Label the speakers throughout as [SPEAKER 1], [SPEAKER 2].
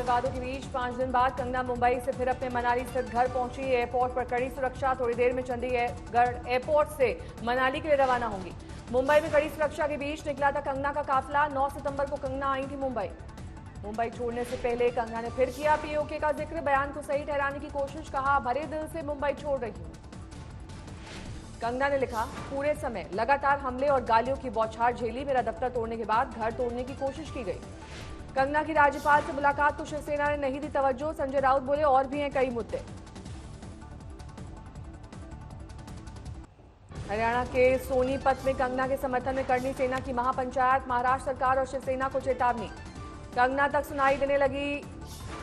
[SPEAKER 1] विवादों के बीच 5 दिन बाद कंगना मुंबई से फिर अपने मनाली स्थित घर पहुंची। एयरपोर्ट पर कड़ी सुरक्षा। थोड़ी देर में चंडीगढ़ एयरपोर्ट से मनाली के लिए रवाना होंगी। मुंबई में कड़ी सुरक्षा के बीच निकला था कंगना का काफिला। 9 सितंबर को कंगना आई थी मुंबई छोड़ने से पहले कंगना ने फिर किया पीओके का जिक्र। बयान को सही ठहराने की कोशिश। कहा, भरे दिल से मुंबई छोड़ रही हूं। कंगना ने लिखा, पूरे समय लगातार हमले और गालियों की बौछार झेली। मेरा दफ्तर तोड़ने के बाद घर तोड़ने की कोशिश की गई। कंगना की राज्यपाल से मुलाकात को शिवसेना ने नहीं दी तवज्जो। संजय राउत बोले, और भी हैं कई मुद्दे। हरियाणा के सोनीपत में कंगना के समर्थन में करनी सेना की महापंचायत। महाराष्ट्र सरकार और शिवसेना को चेतावनी। कंगना तक सुनाई देने लगी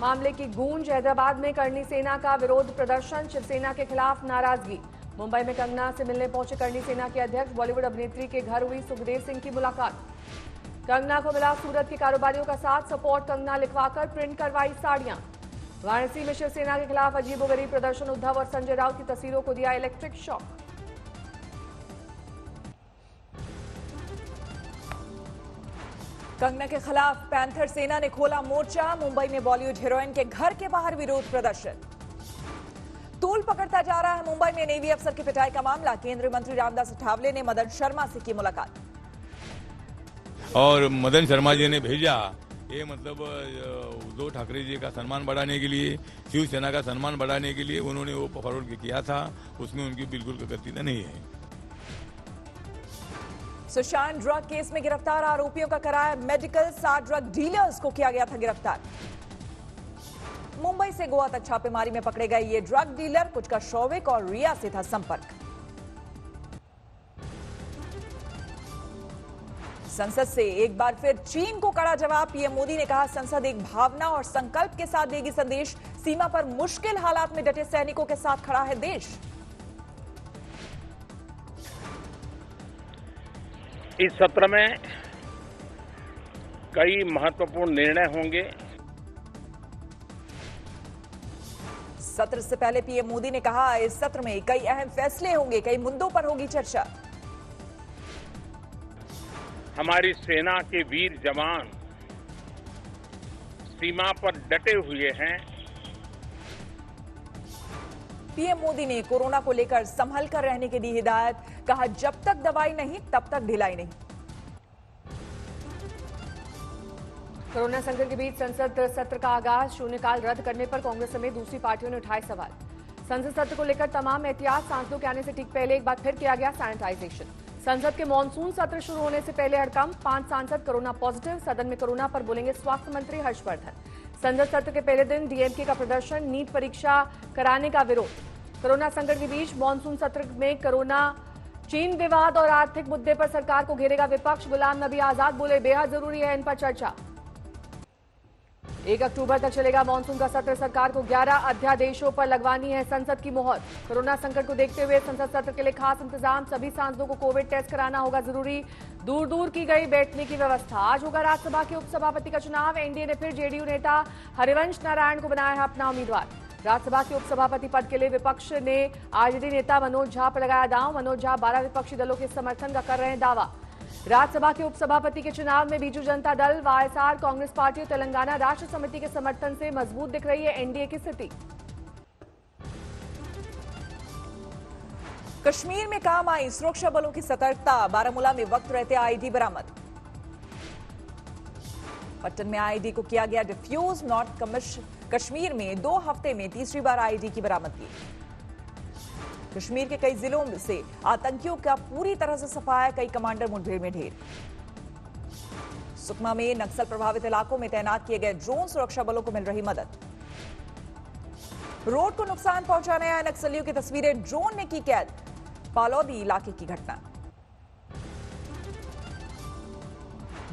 [SPEAKER 1] मामले की गूंज। हैदराबाद में करनी सेना का विरोध प्रदर्शन। शिवसेना के खिलाफ नाराजगी। मुंबई में कंगना से मिलने पहुंचे करनी सेना के अध्यक्ष। बॉलीवुड अभिनेत्री के घर हुई सुखदेव सिंह की मुलाकात। कंगना को मिला सूरत के कारोबारियों का साथ। सपोर्ट कंगना लिखवाकर प्रिंट करवाई साड़ियां। वाराणसी में शिवसेना के खिलाफ अजीबोगरीब प्रदर्शन। उद्धव और संजय राउत की तस्वीरों को दिया इलेक्ट्रिक शॉक।
[SPEAKER 2] कंगना के खिलाफ पैंथर सेना ने खोला मोर्चा। मुंबई में बॉलीवुड हीरोइन के घर के बाहर विरोध प्रदर्शन। तूल पकड़ता जा रहा है मुंबई में नेवी अफसर की पिटाई का मामला। केंद्रीय मंत्री रामदास अठावले ने मदन शर्मा से की मुलाकात।
[SPEAKER 3] और मदन शर्मा जी ने भेजा ये मतलब उद्धव ठाकरे जी का सम्मान बढ़ाने के लिए, शिवसेना का सम्मान बढ़ाने के लिए उन्होंने वो फॉरवर्ड किया था। उसमें उनकी बिल्कुल गलती नहीं है।
[SPEAKER 2] सुशांत ड्रग केस में गिरफ्तार आरोपियों का कराया मेडिकल। 7 ड्रग डीलर्स को किया गया था गिरफ्तार। मुंबई से गोवा तक छापेमारी में पकड़े गए ये ड्रग डीलर। कुछ का शौविक और रिया से था संपर्क। संसद से एक बार फिर चीन को कड़ा जवाब। पीएम मोदी ने कहा, संसद एक भावना और संकल्प के साथ देगी संदेश। सीमा पर मुश्किल हालात में डटे सैनिकों के साथ खड़ा है देश।
[SPEAKER 4] इस सत्र में कई महत्वपूर्ण निर्णय होंगे।
[SPEAKER 2] सत्र से पहले पीएम मोदी ने कहा, इस सत्र में कई अहम फैसले होंगे, कई मुद्दों पर होगी चर्चा।
[SPEAKER 4] हमारी सेना के वीर जवान सीमा पर डटे हुए हैं।
[SPEAKER 2] पीएम मोदी ने कोरोना को लेकर संभल कर रहने की दी हिदायत। कहा, जब तक दवाई नहीं तब तक ढिलाई नहीं।
[SPEAKER 1] कोरोना संकट के बीच संसद सत्र का आगाज। शून्यकाल रद्द करने पर कांग्रेस समेत दूसरी पार्टियों ने उठाए सवाल। संसद सत्र को लेकर तमाम एहतियात। सांसदों के आने से ठीक पहले एक बार फिर किया गया सैनिटाइजेशन। संसद के मॉनसून सत्र शुरू होने से पहले हड़कंप। 5 सांसद कोरोना पॉजिटिव। सदन में कोरोना पर बोलेंगे स्वास्थ्य मंत्री हर्षवर्धन। संसद सत्र के पहले दिन डीएमके का प्रदर्शन। नीट परीक्षा कराने का विरोध। कोरोना संकट के बीच मॉनसून सत्र में कोरोना, चीन विवाद और आर्थिक मुद्दे पर सरकार को घेरेगा विपक्ष। गुलाम नबी आजाद बोले, बेहद जरूरी है इन पर चर्चा। 1 अक्टूबर तक चलेगा मानसून का सत्र। सरकार को 11 अध्यादेशों पर लगवानी है संसद की मोहर। कोरोना संकट को देखते हुए संसद सत्र के लिए खास इंतजाम। सभी सांसदों को कोविड टेस्ट कराना होगा जरूरी। दूर दूर की गई बैठने की व्यवस्था। आज होगा राज्यसभा के उपसभापति का चुनाव। एनडीए ने फिर जेडीयू नेता हरिवंश नारायण को बनाया है अपना उम्मीदवार। राज्यसभा के उपसभापति पद के लिए विपक्ष ने आरजेडी नेता मनोज झा पर लगाया दांव। मनोज झा 12 विपक्षी दलों के समर्थन का कर रहे हैं दावा। राज्यसभा के उपसभापति के चुनाव में बीजू जनता दल, वाईएसआर, कांग्रेस पार्टी और तेलंगाना राष्ट्र समिति के समर्थन से मजबूत दिख रही है एनडीए की स्थिति।
[SPEAKER 2] कश्मीर में काम आई सुरक्षा बलों की सतर्कता। बारामूला में वक्त रहते आईडी बरामद। पट्टन में आईडी को किया गया डिफ्यूज। नॉर्थ कश्मीर में 2 हफ्ते में तीसरी बार आईडी की बरामदगी। कश्मीर के कई जिलों से आतंकियों का पूरी तरह से सफाया। कई कमांडर मुठभेड़ में ढेर। सुकमा में नक्सल प्रभावित इलाकों में तैनात किए गए ड्रोन सुरक्षा बलों को मिल रही मदद। रोड को नुकसान पहुंचाने आए नक्सलियों की तस्वीरें ड्रोन ने की कैद। पालौदी इलाके की घटना।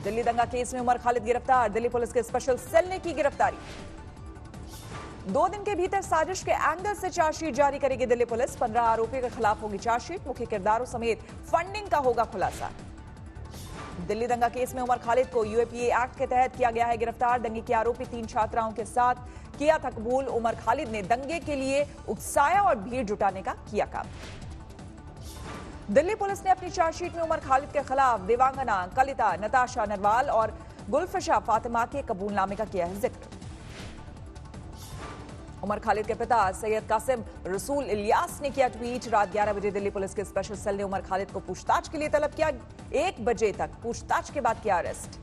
[SPEAKER 2] दिल्ली दंगा केस में उमर खालिद गिरफ्तार। दिल्ली पुलिस के स्पेशल सेल ने की गिरफ्तारी। 2 दिन के भीतर साजिश के एंगल से चार्जशीट जारी करेगी दिल्ली पुलिस। 15 आरोपियों के खिलाफ होगी चार्जशीट। मुख्य किरदारों समेत फंडिंग का होगा खुलासा। दिल्ली दंगा केस में उमर खालिद को यूएपीए एक्ट के तहत किया गया है गिरफ्तार। दंगे की आरोपी 3 छात्राओं के साथ किया था कबूल। उमर खालिद ने दंगे के लिए उकसाया और भीड़ जुटाने का किया काम। दिल्ली पुलिस ने अपनी चार्जशीट में उमर खालिद के खिलाफ देवांगना, कलिता, नताशा नरवाल और गुलफिशा फातिमा के कबूलनामे का किया है जिक्र। उमर खालिद के पिता सैयद कासिम रसूल इलियास ने किया ट्वीट। रात 11 बजे दिल्ली पुलिस के स्पेशल सेल ने उमर खालिद को पूछताछ के लिए तलब किया। 1 बजे तक पूछताछ के बाद किया अरेस्ट।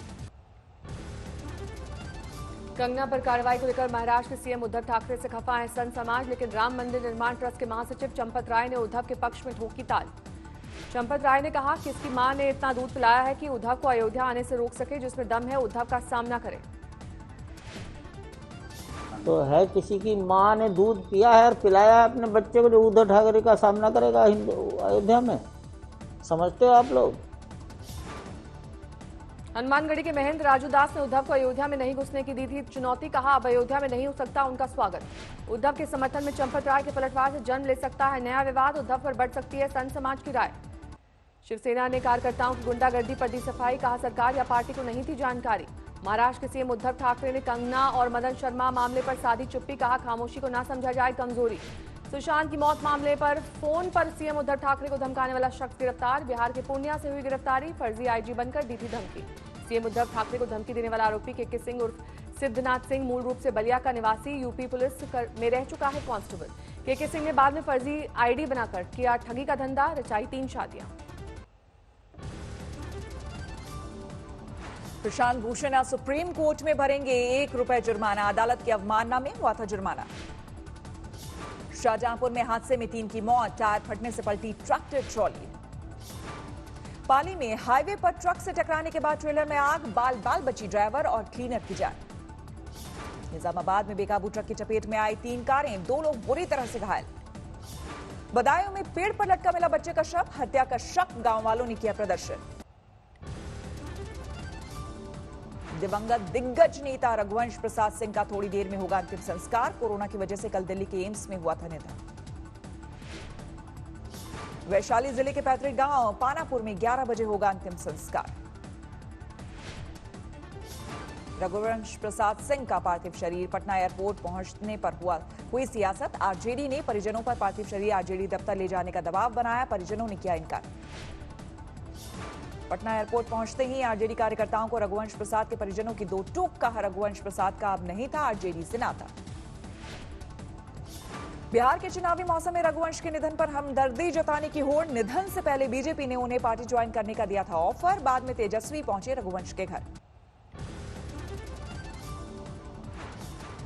[SPEAKER 1] कंगना पर कार्रवाई को लेकर महाराष्ट्र के सीएम उद्धव ठाकरे से खफा है संत समाज, लेकिन राम मंदिर निर्माण ट्रस्ट के महासचिव चंपत राय ने उद्धव के पक्ष में ठोकी ताल। चंपत राय ने कहा कि इसकी मां ने इतना दूध पिलाया है कि उद्धव को अयोध्या आने से रोक सके, जिसमें दम है उद्धव का सामना करे।
[SPEAKER 5] तो है किसी की माँ ने दूध पिया है और पिलाया है अपने बच्चे को, जो उद्धव ठाकरे का सामना करेगा अयोध्या में? समझते हो आप लोग?
[SPEAKER 1] हनुमानगढ़ी के महेंद्र राजू दास ने उद्धव को अयोध्या में नहीं घुसने की दी थी चुनौती, कहा अब अयोध्या में नहीं हो सकता उनका स्वागत। उद्धव के समर्थन में चंपत राय के पलटवार से जन्म ले सकता है नया विवाद, उद्धव पर बढ़ सकती है संत समाज की राय। शिवसेना ने कार्यकर्ताओं की गुंडागर्दी पर दी सफाई, कहा सरकार या पार्टी को नहीं थी जानकारी। महाराष्ट्र के सीएम उद्धव ठाकरे ने कंगना और मदन शर्मा मामले पर साधी चुप्पी, कहा खामोशी को ना समझा जाए कमजोरी। सुशांत की मौत मामले पर फोन पर सीएम उद्धव ठाकरे को धमकाने वाला शख्स गिरफ्तार, बिहार के पूर्णिया से हुई गिरफ्तारी, फर्जी आईजी बनकर दी थी धमकी। सीएम उद्धव ठाकरे को धमकी देने वाला आरोपी केके सिंह उर्फ सिद्धनाथ सिंह मूल रूप से बलिया का निवासी यूपी पुलिस में रह चुका है कांस्टेबल। केके सिंह ने बाद में फर्जी आईडी बनाकर किया ठगी का धंधा, रचाई 3 शादियां।
[SPEAKER 2] प्रशांत भूषण आज सुप्रीम कोर्ट में भरेंगे 1 रुपए जुर्माना, अदालत की अवमानना में हुआ था जुर्माना। शाहजहांपुर में हादसे में 3 की मौत, टायर फटने से पलटी ट्रैक्टर ट्रॉली। पाली में हाईवे पर ट्रक से टकराने के बाद ट्रेलर में आग, बाल बाल बची ड्राइवर और क्लीनर की जान। निजामाबाद में बेकाबू ट्रक की चपेट में आई 3 कारें, 2 लोग बुरी तरह से घायल। बदायूं में पेड़ पर लटका मिला बच्चे का शव, हत्या का शक, गांव वालों ने किया प्रदर्शन। दिवंगत दिग्गज नेता रघुवंश प्रसाद सिंह का थोड़ी देर में होगा अंतिम संस्कार, कोरोना की वजह से कल दिल्ली के एम्स में हुआ था निधन। वैशाली जिले के पैतृक गांव पानापुर में 11 बजे होगा अंतिम संस्कार। रघुवंश प्रसाद सिंह का पार्थिव शरीर पटना एयरपोर्ट पहुंचने पर हुई सियासत, आरजेडी ने परिजनों पर पार्थिव शरीर आरजेडी दफ्तर ले जाने का दबाव बनाया, परिजनों ने किया इनकार। पटना एयरपोर्ट पहुंचते ही आरजेडी कार्यकर्ताओं को रघुवंश प्रसाद के परिजनों की 2 टूक, कहा रघुवंश प्रसाद का अब नहीं था आरजेडी से नाता। बिहार के चुनावी मौसम में रघुवंश के निधन पर हमदर्दी जताने की होड़, निधन से पहले बीजेपी ने उन्हें पार्टी ज्वाइन करने का दिया था ऑफर, बाद में तेजस्वी पहुंचे रघुवंश के घर।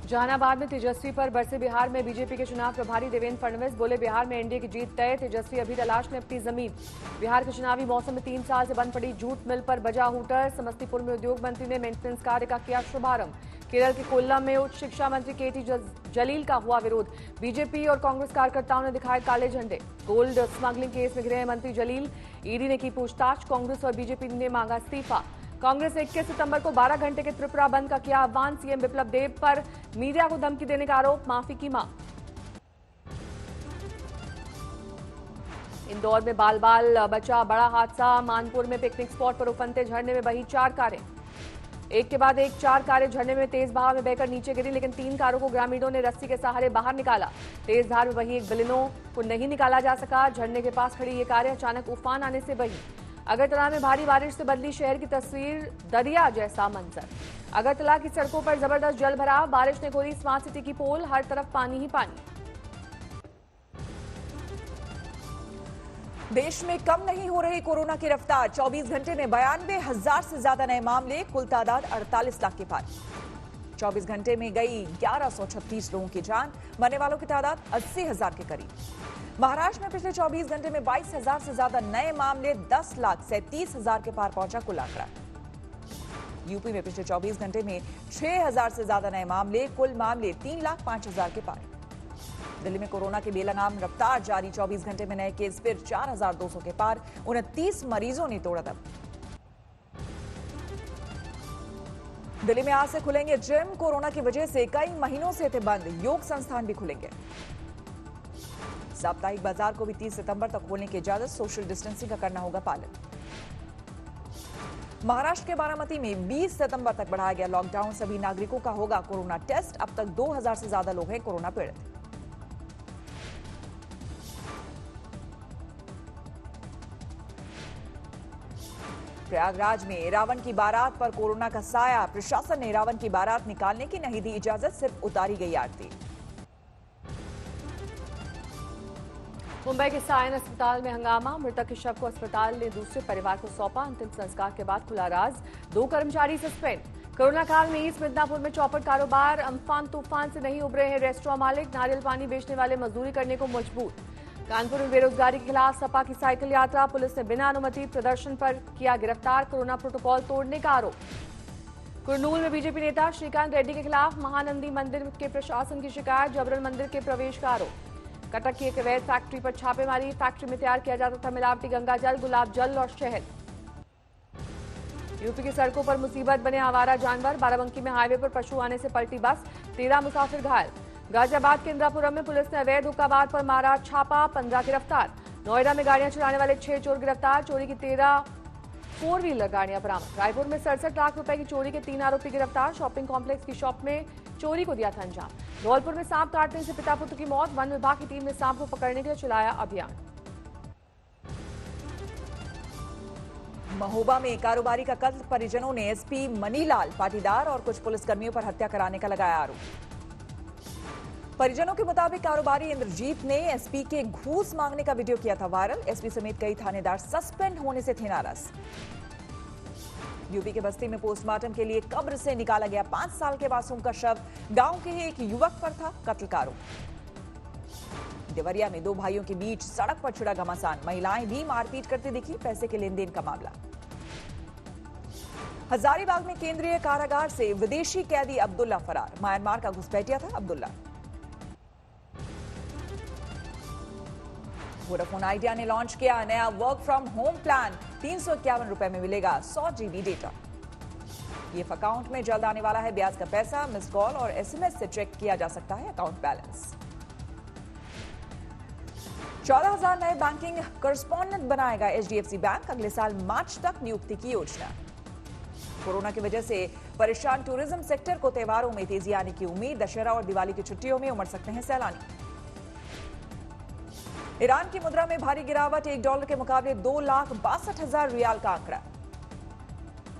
[SPEAKER 1] जहानाबाद में तेजस्वी पर बरसे बिहार में बीजेपी के चुनाव प्रभारी देवेंद्र फडणवीस, बोले बिहार में एनडीए की जीत तय, तेजस्वी अभी तलाश में अपनी जमीन। बिहार के चुनावी मौसम में 3 साल से बंद पड़ी जूट मिल पर बजा हूटर, समस्तीपुर में उद्योग मंत्री ने मेंटेनेंस कार्य का किया शुभारंभ। केरल के कोल्लम में उच्च शिक्षा मंत्री केटी जलील का हुआ विरोध, बीजेपी और कांग्रेस कार्यकर्ताओं ने दिखाए काले झंडे। गोल्ड स्मगलिंग केस में घिरे मंत्री जलील, ईडी ने की पूछताछ, कांग्रेस और बीजेपी ने मांगा इस्तीफा। कांग्रेस ने 21 सितंबर को 12 घंटे के त्रिपुरा बंद का किया आह्वान, सीएम बिप्लब देब पर मीडिया को धमकी देने का आरोप, माफी की मांग। इंदौर में बाल बाल बचा बड़ा हादसा, मानपुर में पिकनिक स्पॉट पर उफनते झरने में बही 4 कारें, एक के बाद एक 4 कारें झरने में तेज बहाव में बहकर नीचे गिरी, लेकिन 3 कारों को ग्रामीणों ने रस्सी के सहारे बाहर निकाला। तेज धार में बही एक बलिनो को नहीं निकाला जा सका, झरने के पास खड़ी ये कारें अचानक उफान आने से बही। अगरतला में भारी बारिश से बदली शहर की तस्वीर, दरिया जैसा मंजर। अगरतला की सड़कों पर जबरदस्त जल भराव, बारिश ने खोली स्मार्ट सिटी की पोल, हर तरफ पानी ही पानी।
[SPEAKER 2] देश में कम नहीं हो रही कोरोना की रफ्तार, 24 घंटे में 92,000 से ज्यादा नए मामले, कुल तादाद 48 लाख के पार। 24 घंटे में गई 1136 लोगों की जान, मरने वालों की तादाद 80,000 के करीब। महाराष्ट्र में पिछले 24 घंटे में 22,000 से ज्यादा नए मामले, 10,37,000 के पार पहुंचा कुल आंकड़ा। यूपी में पिछले 24 घंटे में 6,000 से ज्यादा नए मामले, कुल मामले 3,05,000 के पार। दिल्ली में कोरोना की बेलगाम रफ्तार जारी, 24 घंटे में नए केस फिर 4,200 के पार, 29 मरीजों ने तोड़ा दम। दिल्ली में आज से खुलेंगे जिम, कोरोना की वजह से कई महीनों से थे बंद, योग संस्थान भी खुलेंगे। साप्ताहिक बाजार को भी 30 सितंबर तक खोलने की इजाजत, सोशल डिस्टेंसिंग का करना होगा पालन। महाराष्ट्र के बारामती में 20 सितंबर तक बढ़ाया गया लॉकडाउन, सभी नागरिकों का होगा कोरोना टेस्ट, अब तक 2,000 से ज्यादा लोग हैं कोरोना पीड़ित। प्रयागराज में रावण की बारात पर कोरोना का साया, प्रशासन ने रावण की बारात निकालने की नहीं दी इजाजत, सिर्फ उतारी गई आरती।
[SPEAKER 1] मुंबई के सायन अस्पताल में हंगामा, मृतक के शव को अस्पताल ने दूसरे परिवार को सौंपा। अंतिम संस्कार के बाद खुला राज, 2 कर्मचारी सस्पेंड। कोरोना काल में ईस्ट मिदनापुर में चौपट कारोबार, अम्फान तूफान से नहीं उभरे हैं रेस्टोरेंट मालिक, नारियल पानी बेचने वाले मजदूरी करने को मजबूर। कानपुर में बेरोजगारी के खिलाफ सपा की साइकिल यात्रा, पुलिस ने बिना अनुमति प्रदर्शन पर किया गिरफ्तार, कोरोना प्रोटोकॉल तोड़ने का आरोप। कुरनूल में बीजेपी नेता श्रीकांत रेड्डी के खिलाफ महानंदी मंदिर के प्रशासन की शिकायत, जबरन मंदिर के प्रवेश का आरोप। कटक की एक अवैध फैक्ट्री पर छापेमारी, फैक्ट्री में तैयार किया जाता था मिलावटी गंगा जल, गुलाब जल और शहद। यूपी की सड़कों पर मुसीबत बने आवारा जानवर, बाराबंकी में हाईवे पर पशु आने से पलटी बस, 13 मुसाफिर घायल। गाजियाबाद के इंदिरापुरम में पुलिस ने अवैध हुक्काबार पर मारा छापा, 15 गिरफ्तार। नोएडा में गाड़ियां चलाने वाले 6 चोर गिरफ्तार, चोरी की 13 4 व्हीलर गाड़ियां बरामद। रायपुर में 67 लाख रुपए की चोरी के 3 आरोपी गिरफ्तार, शॉपिंग कॉम्प्लेक्स की शॉप में चोरी को दिया था अंजाम। धौलपुर में सांप काटने से पिता पुत्र की मौत, वन विभाग की टीम ने सांप को पकड़ने के लिए चलाया अभियान।
[SPEAKER 2] महोबा में कारोबारी का कत्ल, परिजनों ने एसपी मनीलाल पाटीदार और कुछ पुलिसकर्मियों पर हत्या कराने का लगाया आरोप। परिजनों के मुताबिक कारोबारी इंद्रजीत ने एसपी के घूस मांगने का वीडियो किया था वायरल। एसपी समेत कई थानेदार सस्पेंड होने से थे नाराज। यूपी के बस्ती में पोस्टमार्टम के लिए कब्र से निकाला गया 5 साल के मासूम का शव, गांव के ही एक युवक पर था कत्ल का आरोप। देवरिया में 2 भाइयों के बीच सड़क पर छिड़ा घमासान, महिलाएं भी मारपीट करती दिखी, पैसे के लेन देन का मामला। हजारीबाग में केंद्रीय कारागार से विदेशी कैदी अब्दुल्ला फरार, म्यांमार का घुसपैठिया था अब्दुल्ला। वोडाफोन आइडिया ने लॉन्च किया नया वर्क फ्रॉम होम प्लान, 351 रुपए में मिलेगा 100 GB डेटा। ईएफ अकाउंट में जल्द आने वाला है ब्याज का पैसा, मिस कॉल और एसएमएस से चेक किया जा सकता है अकाउंट बैलेंस। 14,000 नए बैंकिंग करस्पॉन्डेंट बनाएगा एचडीएफसी बैंक, अगले साल मार्च तक नियुक्ति की योजना। कोरोना की वजह से परेशान टूरिज्म सेक्टर को त्योहारों में तेजी आने की उम्मीद, दशहरा और दिवाली की छुट्टियों में उमड़ सकते हैं सैलानी। ईरान की मुद्रा में भारी गिरावट, $1 के मुकाबले 2,62,000 रियाल का आंकड़ा।